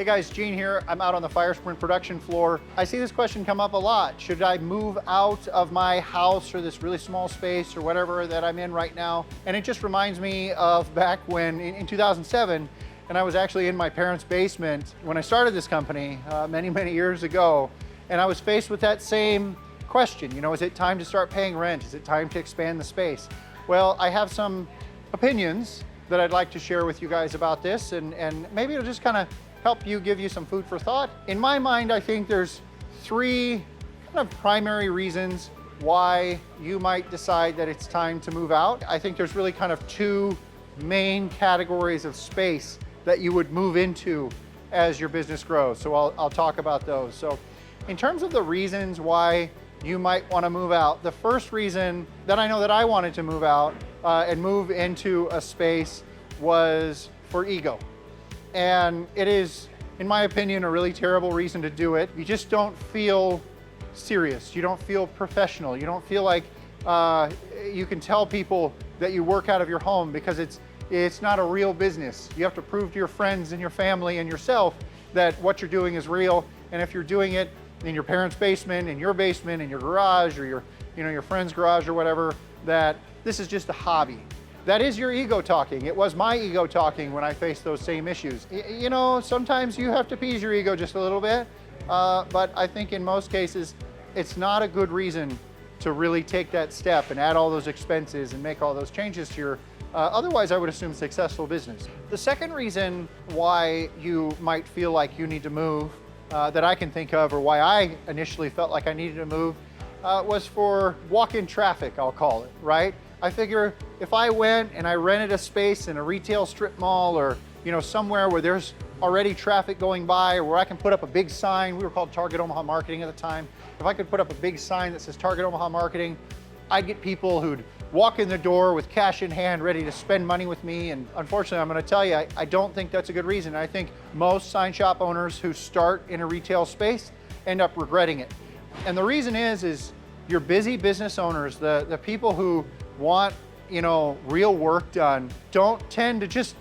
Hey guys, Gene here. I'm out on the Fire Sprint production floor. I see this question come up a lot. Should I move out of my house or this really small space or whatever that I'm in right now? And it just reminds me of back when in 2007, and I was actually in my parents' basement when I started this company many years ago. And I was faced with that same question. You know, is it time to start paying rent? Is it time to expand the space? Well, I have some opinions that I'd like to share with you guys about this, and maybe it'll just kind of help you, give you some food for thought. In my mind, I think there's three kind of primary reasons why you might decide that it's time to move out. I think there's really kind of two main categories of space that you would move into as your business grows. So I'll talk about those. So in terms of the reasons why you might want to move out, the first reason that I know that I wanted to move out and move into a space was for ego. And it is, in my opinion, a really terrible reason to do it. You just don't feel serious. You don't feel professional. You don't feel like you can tell people that you work out of your home, because it's not a real business. You have to prove to your friends and your family and yourself that what you're doing is real. And if you're doing it in your parents' basement, in your garage, or your friend's garage or whatever, that this is just a hobby. That is your ego talking. It was my ego talking when I faced those same issues. You know, sometimes you have to appease your ego just a little bit, but I think in most cases, it's not a good reason to really take that step and add all those expenses and make all those changes to your, otherwise I would assume, successful business. The second reason why you might feel like you need to move, that I can think of, or why I initially felt like I needed to move, was for walk-in traffic, I'll call it, right? I figure if I went and I rented a space in a retail strip mall, or somewhere where there's already traffic going by, or where I can put up a big sign. We were called Target Omaha Marketing at the time. If I could put up a big sign that says Target Omaha Marketing, I'd get people who'd walk in the door with cash in hand ready to spend money with me. And unfortunately, I'm going to tell you, I don't think that's a good reason. I think most sign shop owners who start in a retail space end up regretting it. And the reason is your busy business owners, the people who want real work done, don't tend to just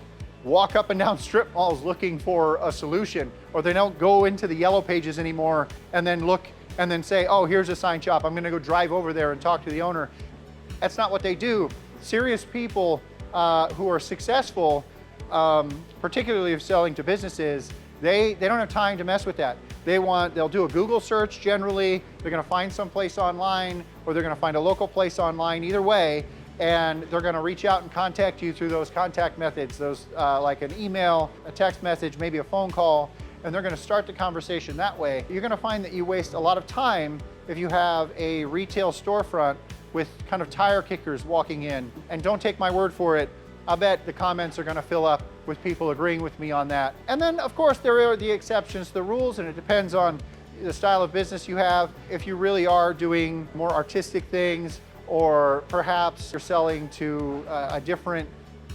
walk up and down strip malls looking for a solution, or they don't go into the yellow pages anymore and then look and then say, oh, here's a sign shop, I'm going to go drive over there and talk to the owner. That's not what they do. Serious people who are successful, particularly if selling to businesses, they don't have time to mess with that. They'll do a Google search generally, they're gonna find some place online, or they're gonna find a local place online, either way, and they're gonna reach out and contact you through those contact methods, those like an email, a text message, maybe a phone call, and they're gonna start the conversation that way. You're gonna find that you waste a lot of time if you have a retail storefront with kind of tire kickers walking in. And don't take my word for it, I bet the comments are gonna fill up with people agreeing with me on that. And then of course there are the exceptions to the rules, and it depends on the style of business you have. If you really are doing more artistic things, or perhaps you're selling to a different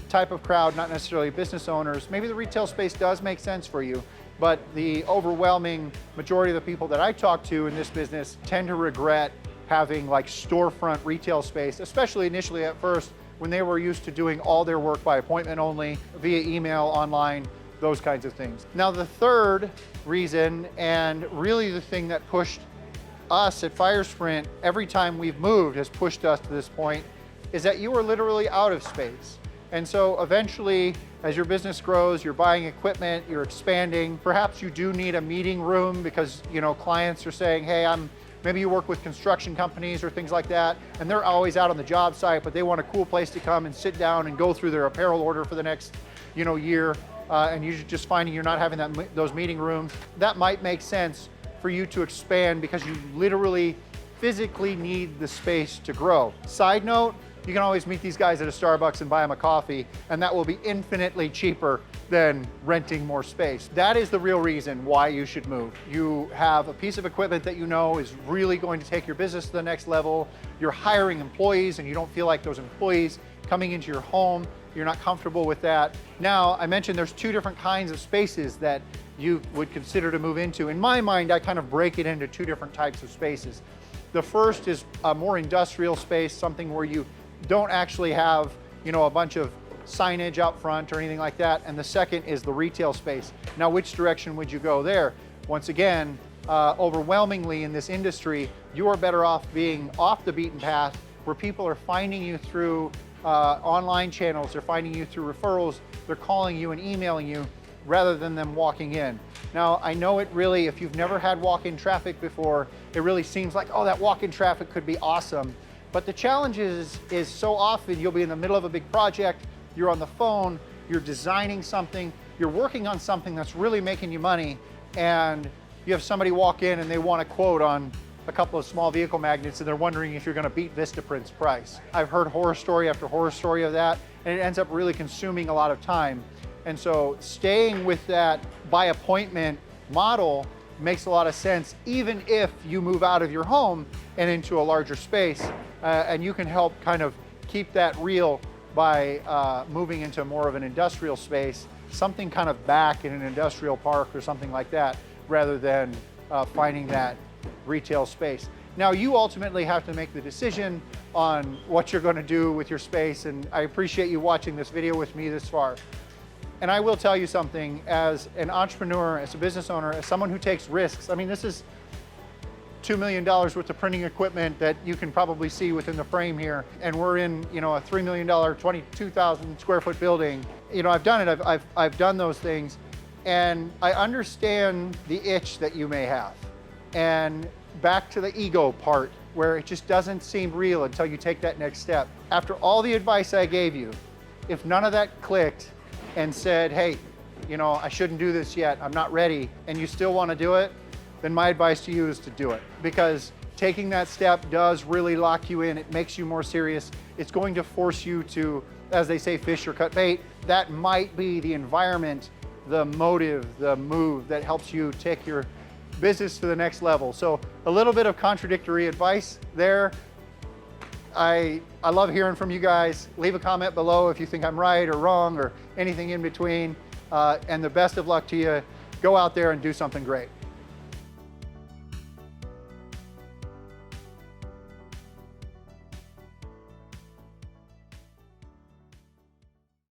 type of crowd, not necessarily business owners, maybe the retail space does make sense for you. But the overwhelming majority of the people that I talk to in this business tend to regret having like storefront retail space, especially initially at first, when they were used to doing all their work by appointment only, via email, online, those kinds of things. Now the third reason, and really the thing that pushed us at Fire Sprint every time we've moved, has pushed us to this point, is that you are literally out of space. And so eventually, as your business grows, you're buying equipment, you're expanding, perhaps you do need a meeting room because clients are saying, hey, maybe you work with construction companies or things like that, and they're always out on the job site, but they want a cool place to come and sit down and go through their apparel order for the next year, and you're just finding you're not having those meeting rooms. That might make sense for you to expand because you literally physically need the space to grow. Side note, you can always meet these guys at a Starbucks and buy them a coffee, and that will be infinitely cheaper than renting more space. That is the real reason why you should move. You have a piece of equipment that is really going to take your business to the next level. You're hiring employees and you don't feel like those employees coming into your home, you're not comfortable with that. Now, I mentioned there's two different kinds of spaces that you would consider to move into. In my mind, I kind of break it into two different types of spaces. The first is a more industrial space, something where you don't actually have, a bunch of signage out front or anything like that. And the second is the retail space. Now, which direction would you go there? Once again, overwhelmingly in this industry, you are better off being off the beaten path, where people are finding you through online channels, they're finding you through referrals, they're calling you and emailing you, rather than them walking in. Now, I know it really, if you've never had walk-in traffic before, it really seems like, oh, that walk-in traffic could be awesome. But the challenge is so often you'll be in the middle of a big project, you're on the phone, you're designing something, you're working on something that's really making you money, and you have somebody walk in and they want a quote on a couple of small vehicle magnets and they're wondering if you're gonna beat Vistaprint's price. I've heard horror story after horror story of that, and it ends up really consuming a lot of time. And so staying with that by appointment model makes a lot of sense, even if you move out of your home and into a larger space, and you can help kind of keep that real by moving into more of an industrial space, something kind of back in an industrial park or something like that, rather than finding that retail space. Now, you ultimately have to make the decision on what you're going to do with your space, and I appreciate you watching this video with me this far. And I will tell you something, as an entrepreneur, as a business owner, as someone who takes risks, I mean, this is $2 million worth of printing equipment that you can probably see within the frame here. And we're in, you know, a $3 million, 22,000 square foot building. You know, I've done it, I've done those things, and I understand the itch that you may have. And back to the ego part, where it just doesn't seem real until you take that next step. After all the advice I gave you, if none of that clicked, and said, hey, you know, I shouldn't do this yet, I'm not ready, and you still want to do it, then my advice to you is to do it. Because taking that step does really lock you in. It makes you more serious. It's going to force you to, as they say, fish or cut bait. That might be the environment, the motive, the move that helps you take your business to the next level. So a little bit of contradictory advice there. I love hearing from you guys. Leave a comment below if you think I'm right or wrong or anything in between. And the best of luck to you. Go out there and do something great.